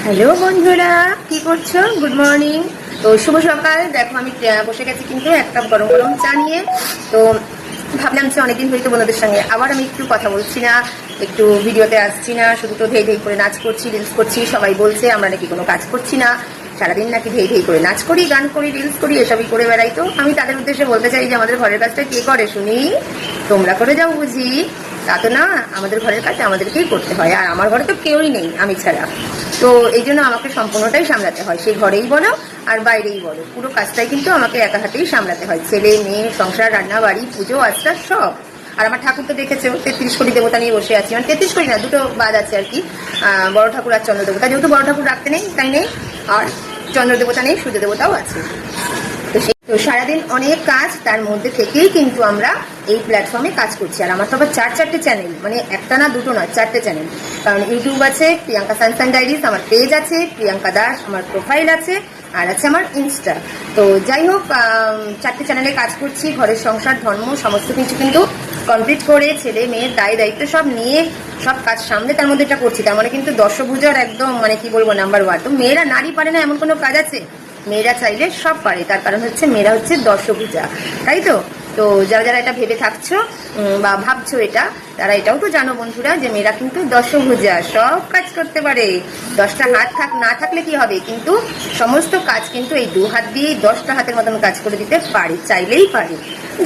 Hello বন্ধুরা, কি করছো? Good morning. তো শুভ সকাল। দেখো আমি বসে গেছি কিন্তু এক কাপ গরম গরম চা নিয়ে। তো ভাবলাম যে অনেকদিন হয়তো বন্ধুদের সঙ্গে আবার আমি একটু কথা বলছি না, একটু ভিডিওতে আসছি না, শুধু তো ধেই ধেই করে নাচ করছি, রিলস করছি। সবাই বলছে আমরা নাকি কোনো কাজ করছি না, সারাদিন নাকি ধেই ধেই করে নাচ করি, গান করি, রিলস করি, এসবই করে বেড়াই। তো আমি তাদের উদ্দেশ্যে বলতে চাই যে আমাদের ঘরের কাজটা কে করে শুনি? তোমরা করে যাও বুঝি? তা তো না, আমাদের ঘরের কাজ আমাদেরকেই করতে হয়। আর আমার ঘরে তো কেউই নেই আমি ছাড়া। তো এই জন্য আমাকে সম্পূর্ণটাই সামলাতে হয়, সেই ঘরেই বলো আর বাইরেই বলো, পুরো কাজটাই কিন্তু আমাকে একা হাতেই সামলাতে হয়। ছেলে মেয়ে, সংসার, রান্না বাড়ি, পুজো আচ্ছা সব। আর আমার ঠাকুর তো দেখেছো 33 কোটি দেবতা নিয়ে বসে আছি, মানে 33 কোটি না, দুটো বাদ আছে আর কি। বড় ঠাকুর আর চন্দ্র দেবতা, যেহেতু বড় ঠাকুর রাখতে নেই তাই নেই, আর চন্দ্র দেবতা নেই, সূর্য দেবতাও আছে। তো সারাদিন অনেক কাজ, তার মধ্যে থেকেই কিন্তু আমরা এই প্ল্যাটফর্মে কাজ করছি। আর আমার তো আবার চারটে চ্যানেল, মানে একটা না দুটো না, 4টে চ্যানেল। কারণ ইউটিউব আছে প্রিয়াঙ্কা সানসান ডায়েরিজ, আমার পেজ আছে প্রিয়াঙ্কা দাস, আমার প্রোফাইল আছে, আর আছে আমার ইনস্টা। তো যাই হোক, 4টে চ্যানেলে কাজ করছি। ঘরের সংসার, ধর্ম সমস্ত কিছু কিন্তু কমপ্লিট করে, ছেলে মেয়ের দায় দায়িত্ব সব নিয়ে, সব কাজ সামনে তার মধ্যে এটা করছি। তার মানে কিন্তু দশভুজার একদম মানে কি বলবো নাম্বার 1। তো মেয়েরা নারী পারে না এমন কোনো কাজ আছে? মেয়েরা চাইলে সব পারে, তার কারণ হচ্ছে মেয়েরা হচ্ছে দশভুজা, তাই তো? তো যারা যারা এটা ভেবে থাকছো বা ভাবছো এটা, তারা এটাও তো জানো বন্ধুরা যে মেয়েরা কিন্তু দশভুজা, সব কাজ করতে পারে। 10টা হাত না থাকলে কি হবে, কিন্তু সমস্ত কাজ কিন্তু এই 2 হাত দিয়েই 10টা হাতের মতন কাজ করে দিতে পারে, চাইলেই পারে।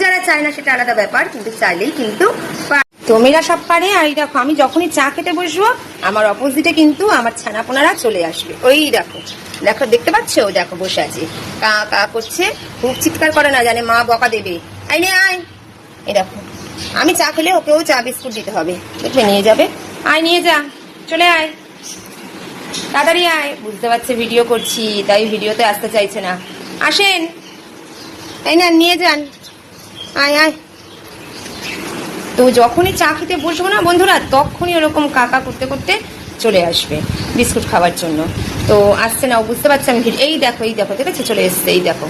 যারা চায় না সেটা আলাদা ব্যাপার, কিন্তু চাইলেই কিন্তু পারে। তো মেয়েরা সব পারে। আর এই দেখো, আমি যখনই চা খেতে বসবো আমার অপোজিটে কিন্তু আমার ছানাপোনারা চলে আসবে। ওই দেখো দেখো, দেখতে পাচ্ছ? দেখো বসে আছে, কা কা করছে, খুব চিৎকার করে, না জানে মা বকা দেবে। আই নে আয়, এই দেখো আমি চা খেলে ওকেও চা বিস্কুট দিতে হবে, দেখবে নিয়ে যাবে। আয় নিয়ে যা, চলে আয়, তাড়াতাড়ি আয়। বুঝতে পারছে ভিডিও করছি, তাই ভিডিওতে আসতে চাইছে না। আসেন, এই না নিয়ে যান, আয় আয়। তো যখনই চা খেতে বসবো না বন্ধুরা, তখনই ওরকম কাকা করতে করতে চলে আসবে বিস্কুট খাওয়ার জন্য। তো আসছে না, ও বুঝতে পারছে আমি এই দেখো দেখেছো চলে এসছে, এই দেখো।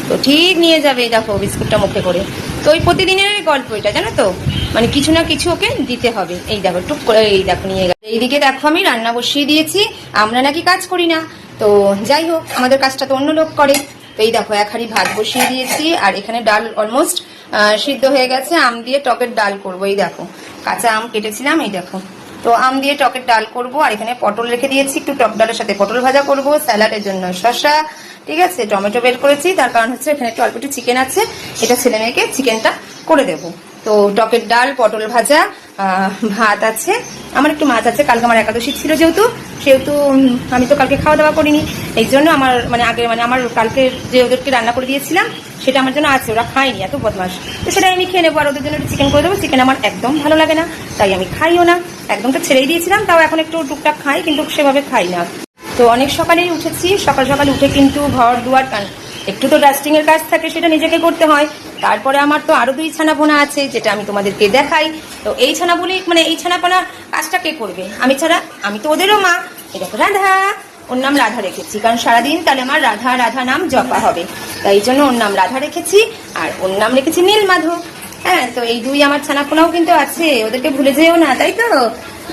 তো ঠিক নিয়ে যাবে, এই দেখো বিস্কুটটা মুখে করে। তো ওই প্রতিদিনের গল্প এটা, জানো তো, মানে কিছু না কিছু ওকে দিতে হবে। এই দেখো টুক করে, এই দেখো নিয়ে গেল। এইদিকে দেখো আমি রান্না বসিয়ে দিয়েছি। আমরা নাকি কাজ করি না, তো যাই হোক আমাদের কাজটা তো অন্য লোক করে। তো এই দেখো 1 হাঁড়ি ভাত বসিয়ে দিয়েছি, আর এখানে ডাল অলমোস্ট সিদ্ধ হয়ে গেছে। আম দিয়ে টকের ডাল করবো। এই দেখো কাঁচা আম কেটেছিলাম, এই দেখো। তো আম দিয়ে টকের ডাল করব। আর এখানে পটল রেখে দিয়েছি, একটু টক ডালের সাথে পটল ভাজা করব। স্যালাডের জন্য শসা, ঠিক আছে, টমেটো বের করেছি, তার কারণ হচ্ছে এখানে একটু অল্প একটু চিকেন আছে, এটা ছেলে মেয়েকে চিকেনটা করে দেব। তো টকের ডাল, পটল ভাজা, ভাত আছে, আমার একটু মাছ আছে। কালকে আমার একাদশী ছিল, সেহেতু আমি তো কালকে খাওয়া দাওয়া করিনি, এই জন্য আমার আমার কালকে যে ওদেরকে রান্না করে দিয়েছিলাম সেটা আমার জন্য আছে, ওরা খায়নি, এত বদমাস। তো সেটাই আমি খেয়ে নেবো। আর ওদের জন্য একটু চিকেন করে দেবো। চিকেন আমার একদম ভালো লাগে না, তাই আমি খাইও না, একদমটা ছেড়েই দিয়েছিলাম। তাও এখন একটু টুকটাক খাই, কিন্তু সেভাবে খাই না। তো অনেক সকালেই উঠেছি, সকাল উঠে কিন্তু ঘর দুয়ার একটু তো ডাস্টিং এর কাজ থাকে, সেটা নিজেকে করতে হয়। তারপরে আমার তো আরো 2 ছানাপোনা আছে, যেটা আমি তোমাদেরকে দেখাই। তো এই ছানাগুলি, মানে এই ছানাপোনা কাজটা কে করবে আমি ছাড়া? আমি তো ওদেরও মা। এই দেখো রাধা, ওর নাম রাধা রেখেছি, কারণ সারাদিন তাহলে আমার রাধা রাধা নাম জপা হবে, তাই জন্য ওর নাম রাধা রেখেছি। আর ওর নাম রেখেছি নীলমাধব। হ্যাঁ, তো এই 2 আমার ছানাপোনাও কিন্তু আছে, ওদেরকে ভুলে যেও না, তাই তো?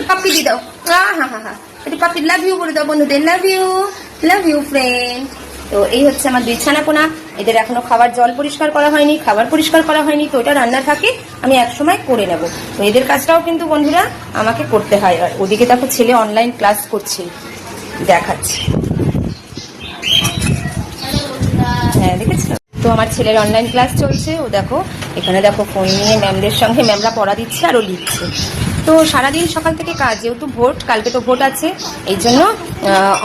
পাপ্পি দি দাও, হা একটু পাপ্পি লাভ ইউ বলে দাও বন্ধুদের, লাভ ইউ ফ্রেন্ড। তো এই হচ্ছে আমার 2 ছানাপোনা। এদের এখনো খাবার জল পরিষ্কার করা হয়নি, খাবার পরিষ্কার করা হয়নি, তো এটা রান্না থাকে, আমি একসময় করে নেব। তো এদের কাজটাও কিন্তু বন্ধুরা আমাকে করতে হয়। আর ওদিকে দেখো ছেলে অনলাইন ক্লাস করছে, দেখাচ্ছি, হ্যাঁ দেখেছো তো আমার ছেলের অনলাইন ক্লাস চলছে। ও দেখো এখানে দেখো ফোন নিয়ে ম্যামদের সঙ্গে, ম্যামরা পড়া দিচ্ছে আর ও লিখছে। তো সারাদিন সকাল থেকে কাজ, যেহেতু ভোট, কালকে তো ভোট আছে, এই জন্য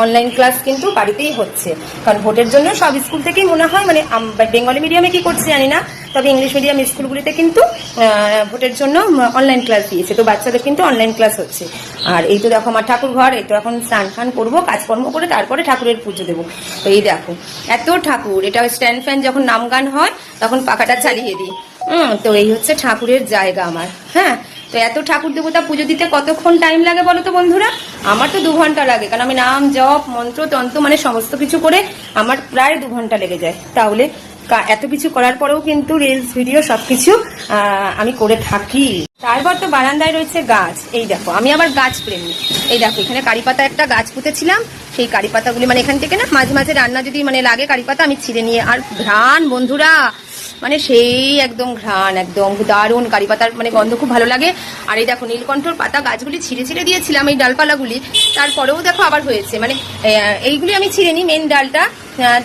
অনলাইন ক্লাস কিন্তু বাড়িতেই হচ্ছে। কারণ ভোটের জন্য সব স্কুল থেকেই মনে হয়, মানে বেঙ্গলি মিডিয়ামে কি করছে জানি না, তবে ইংলিশ মিডিয়াম স্কুলগুলিতে কিন্তু ভোটের জন্য অনলাইন ক্লাস দিয়েছে। তো বাচ্চাদের কিন্তু অনলাইন ক্লাস হচ্ছে। আর এই তো দেখো আমার ঠাকুর ঘর, এই তো এখন স্নান ফান করবো, কাজকর্ম করে তারপরে ঠাকুরের পুজো দেবো। তো এই দেখো এত ঠাকুর, এটা স্ট্যান্ড ফ্যান যখন নাম গান হয় তখন পাখাটা চালিয়ে দিই। তো এই হচ্ছে ঠাকুরের জায়গা আমার। হ্যাঁ, তো এত ঠাকুর দেবতা পুজো দিতে কতক্ষণ টাইম লাগে বলো তো বন্ধুরা? আমার তো 2 ঘন্টা লাগে, কারণ আমি নাম জপ মন্ত্র তন্ত্র মানে সমস্ত কিছু করে আমার প্রায় 2 ঘন্টা লেগে যায়। তাহলে এত কিছু করার পরেও কিন্তু রিলস ভিডিও সবকিছু আমি করে থাকি। তারপর তো বারান্দায় রয়েছে গাছ। এই দেখো, আমি আবার গাছ প্রেমী। এই দেখো, এখানে কারি পাতা একটা গাছ পুঁতেছিলাম। সেই কারি পাতাগুলি মানে এখান থেকে না মাঝে মাঝে রান্না যদি মানে লাগে কারি পাতা আমি ছিঁড়ে নিয়ে, আর ঘ্রাণ বন্ধুরা মানে সেই একদম ঘ্রাণ, একদম দারুণ কারি পাতার মানে গন্ধ খুব ভালো লাগে। আর এই দেখো নীলকণ্ঠর পাতা গাছগুলি ছিঁড়ে ছিঁড়ে দিয়েছিলাম এই ডালপালাগুলি, তারপরেও দেখো আবার হয়েছে। মানে এইগুলি আমি ছিঁড়ে নিই, মেন ডালটা।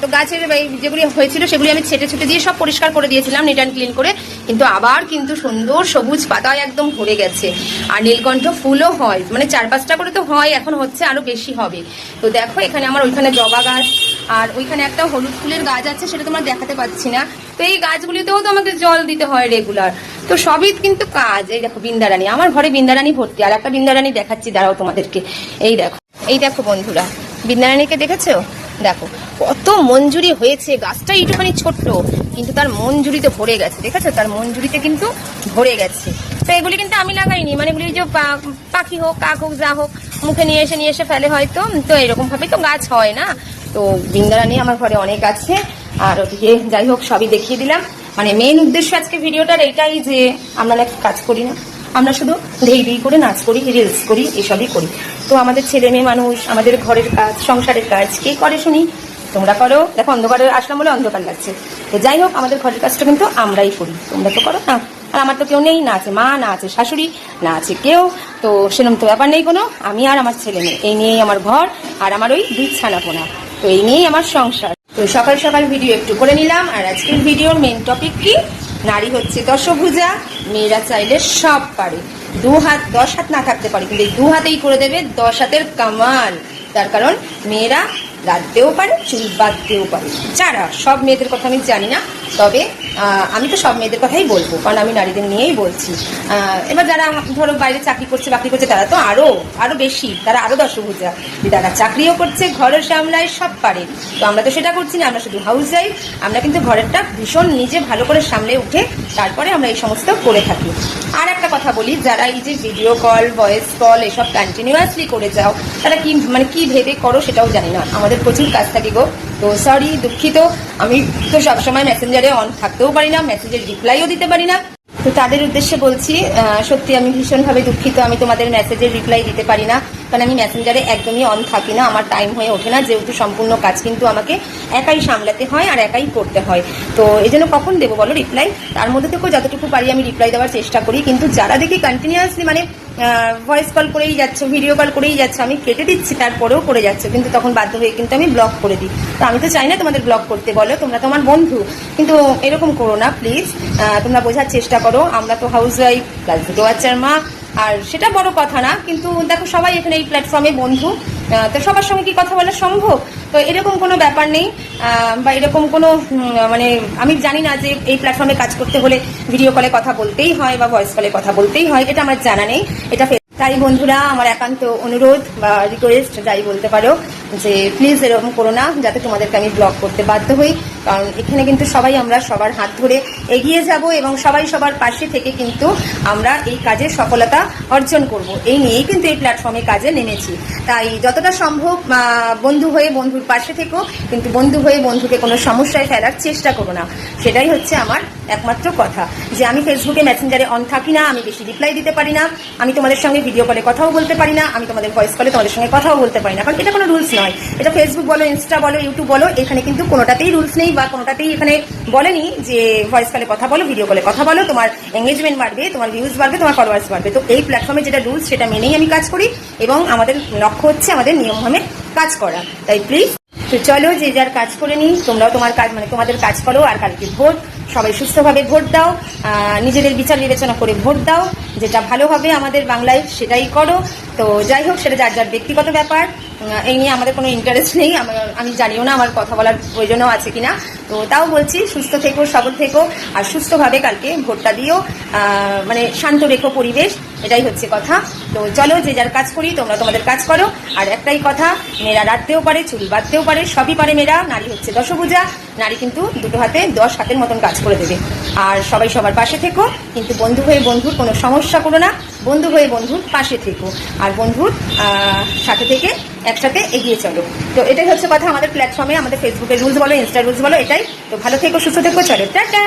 তো গাছের যেগুলি হয়েছিল সেগুলি আমি ছেটে ছুটে দিয়ে সব পরিষ্কার করে দিয়েছিলাম নিট অ্যান্ড ক্লিন করে, কিন্তু আবার কিন্তু সুন্দর সবুজ পাতায় একদম ভরে গেছে। আর নীলকণ্ঠ ফুলও হয়, মানে 4-5টা করে তো হয়, এখন হচ্ছে আরো বেশি হবে। তো দেখো এখানে আমার ওইখানে জবা গাছ আর ওইখানে একটা হলুদ ফুলের গাছ আছে, সেটা তোমরা দেখাতে পাচ্ছি না। তো এই গাছগুলিতেও তো আমাকে জল দিতে হয় রেগুলার। তো সবই কিন্তু কাজ। এই দেখো বৃন্দারানী, আমার ঘরে বৃন্দারানী ভর্তি। আর একটা বৃন্দারানী দেখাচ্ছি, দাঁড়াও তোমাদেরকে। এই দেখো বন্ধুরা, বৃন্দারানীকে দেখেছো? দেখো কত মঞ্জুরি হয়েছে। গাছটা একটুখানি ছোট্ট, কিন্তু তার মঞ্জুরিতে ভরে গেছে। দেখেছো, তার মঞ্জুরিতে কিন্তু ভরে গেছে। তো এগুলি কিন্তু আমি লাগাইনি, মানে এগুলি যে পাখি হোক কাক হোক যা হোক মুখে নিয়ে এসে ফেলে হয়তো। তো এরকম ভাবে তো গাছ হয় না। তো বৃন্দারানী আমার ঘরে অনেক আছে। আর ওদিকে যাই হোক সবই দেখিয়ে দিলাম। মানে মেন উদ্দেশ্য আজকে ভিডিওটার এটাই যে আমরা নাকি কাজ করি না, আমরা শুধু ধেই করে নাচ করি, রিলস করি, এসবই করি। তো আমাদের ছেলে মেয়ে মানুষ, আমাদের ঘরের কাজ, সংসারের কাজ কে করে শুনি? তোমরা করো। দেখো অন্ধকারে আসলাম বলে অন্ধকার লাগছে। তো যাই হোক আমাদের ঘরের কাজটা কিন্তু আমরাই করি, তোমরা তো করো না। আর আমার তো কেউ নেই, না আছে মা, না আছে শাশুড়ি, না আছে কেউ। তো সেরকম তো ব্যাপার নেই কোনো। আমি আর আমার ছেলে মেয়ে, এই নিয়েই আমার ঘর আর আমার ওই 2 ছানাপোনা। তো এই নিয়েই আমার সংসার। তো সকাল সকাল ভিডিও একটু করে নিলাম। আর আজকের ভিডিওর মেন টপিক কি? নারী হচ্ছে দশভুজা, মেয়েরা চাইলে সব পারে। 2 হাত 10 হাত না থাকতে পারে, কিন্তু এই 2 হাতেই করে দেবে 10 হাতের কামাল। তার কারণ মেয়েরা রাঁধতেও পারে, চুল বাঁধতেও পারে। যারা, সব মেয়েদের কথা আমি জানি না, তবে আমি তো সব মেয়েদের কথাই বলবো, কারণ আমি নারীদের নিয়েই বলছি। এবার যারা ধরো বাইরে চাকরি করছে বাকরি করছে, তারা তো আরো বেশি, তারা আরো দশভুজা। যারা চাকরিও করছে, ঘরের সামলায়, সব পারে। তো আমরা তো সেটা করছি না, আমরা শুধু হাউস ওয়াইফ। আমরা কিন্তু ঘরেরটা ভীষণ নিজে ভালো করে সামলে উঠে তারপরে আমরা এই সমস্ত করে থাকি। আর একটা কথা বলি, যারা এই যে ভিডিও কল, ভয়েস কল এসব কন্টিনিউয়াসলি করে যাও, তারা কি ভেবে করো সেটাও জানি না। আমাদের প্রচুর কাজ থাকে গো। তো সরি, দুঃখিত। আমি তো সবসময় মেসেঞ্জারে অন থাকতেও পারি না, মেসেজের রিপ্লাইও দিতে পারি না। তো তাদের উদ্দেশ্যে বলছি, সত্যি আমি ভীষণভাবে দুঃখিত। আমি তোমাদের মেসেজের রিপ্লাই দিতে পারি না, কারণ আমি মেসেঞ্জারে একদমই অন থাকি না, আমার টাইম হয়ে ওঠে না। যেহেতু সম্পূর্ণ কাজ কিন্তু আমাকে একাই সামলাতে হয় আর একাই করতে হয়। তো এই জন্য কখন দেবো বলো রিপ্লাই? তার মধ্যে থেকেও যতটুকু পারি আমি রিপ্লাই দেওয়ার চেষ্টা করি। কিন্তু যারা দেখি কন্টিনিউয়াসলি মানে ভয়েস কল করেই যাচ্ছ, ভিডিও কল করেই যাচ্ছ, আমি কেটে দিচ্ছি তারপরেও করে যাচ্ছ, কিন্তু তখন বাধ্য হয়ে কিন্তু আমি ব্লক করে দিই। তো আমি তো চাই না তোমাদের ব্লক করতে, বলো তোমরা তো আমার বন্ধু, কিন্তু এরকম করো না প্লিজ। তোমরা বোঝার চেষ্টা করো, আমরা তো হাউস ওয়াইফ প্লাস 2 বাচ্চার মা। আর সেটা বড় কথা না, কিন্তু দেখো সবাই এখানে এই প্ল্যাটফর্মে বন্ধু। তো সবার সঙ্গে কি কথা বলা সম্ভব? তো এরকম কোনো ব্যাপার নেই, বা এরকম কোনো মানে আমি জানি না যে এই প্ল্যাটফর্মে কাজ করতে হলে ভিডিও কলে কথা বলতেই হয় বা ভয়েস কলে কথা বলতেই হয়, এটা আমার জানা নেই। এটা তাই বন্ধুরা আমার একান্ত অনুরোধ বা রিকোয়েস্ট যাই বলতে পারো, যে প্লিজ এরকম করো না, যাতে তোমাদেরকে আমি ব্লক করতে বাধ্য হই। কারণ এখানে কিন্তু সবাই আমরা সবার হাত ধরে এগিয়ে যাব এবং সবাই সবার পাশে থেকে কিন্তু আমরা এই কাজে সফলতা অর্জন করব। এই নিয়েই কিন্তু এই প্ল্যাটফর্মে কাজে নেমেছি। তাই যতটা সম্ভব বন্ধু হয়ে বন্ধুর পাশে থেকো, কিন্তু বন্ধু হয়ে বন্ধুকে কোনো সমস্যায় ফেলার চেষ্টা করো না। সেটাই হচ্ছে আমার একমাত্র কথা। যে আমি ফেসবুকে মেসেঞ্জারে অন থাকি না, আমি বেশি রিপ্লাই দিতে পারি না, আমি তোমাদের সঙ্গে ভিডিও কলে কথাও বলতে পারি না, আমি তোমাদের ভয়েস কলে তোমাদের সঙ্গে কথাও বলতে পারি না, কারণ এটা কোনো রুলস নয়। এটা ফেসবুক বলো, ইনস্টা বলো, ইউটিউব বলো, এখানে কিন্তু কোনোটাতেই রুলস নেই বা কোনোটাতেই এখানে বলেনি যে ভয়েস কলে কথা বলো, ভিডিও কলে কথা বলো, তোমার এঙ্গেজমেন্ট বাড়বে, তোমার ভিউজ বাড়বে, তোমার ফলোয়ার্স বাড়বে। তো এই প্ল্যাটফর্মে যেটা রুলস সেটা মেনেই আমি কাজ করি এবং আমাদের লক্ষ্য হচ্ছে আমাদের নিয়মভাবে কাজ করা। তাই প্লিজ তো চলো যে যার কাজ করে নিই, তোমরাও তোমার কাজ মানে তোমাদের কাজ করো। আর কালকে ভোট, সবাই সুস্থভাবে ভোট দাও, নিজেদের বিচার বিবেচনা করে ভোট দাও, যেটা ভালো হবে আমাদের বাংলায় সেটাই করো। তো যাই হোক, সেটা যার যার ব্যক্তিগত ব্যাপার, এই নিয়ে আমাদের কোনো ইন্টারেস্ট নেই। আমি জানিও না আমার কথা বলার প্রয়োজনও আছে কিনা। তো তাও বলছি, সুস্থ থেকো, সবল থেকো, আর সুস্থভাবে কালকে ভোটটা দিও, মানে শান্ত রেখো পরিবেশ, এটাই হচ্ছে কথা। তো চলো যে যার কাজ করি, তোমরা তোমাদের কাজ করো। আর একটাই কথা, মেয়েরা রাঁধতেও পারে, চুল বাঁধতেও পারে, সবই পারে মেয়েরা। নারী হচ্ছে দশভুজা, নারী কিন্তু 2 হাতে 10 হাতের মতন কাজ করে দেবে। আর সবাই সবার পাশে থেকো, কিন্তু বন্ধু হয়ে বন্ধুর কোনো সমস্যা করো না, বন্ধু হয়ে বন্ধুর পাশে থেকো, আর বন্ধুর সাথে থেকে একসাথে এগিয়ে চলো। তো এটাই হচ্ছে কথা আমাদের প্ল্যাটফর্মে, আমাদের ফেসবুকের রুলস বলো, ইনস্টা রুলস বলো, এটাই। তো ভালো থেকো, সুস্থ থেকো, চলো টাটা।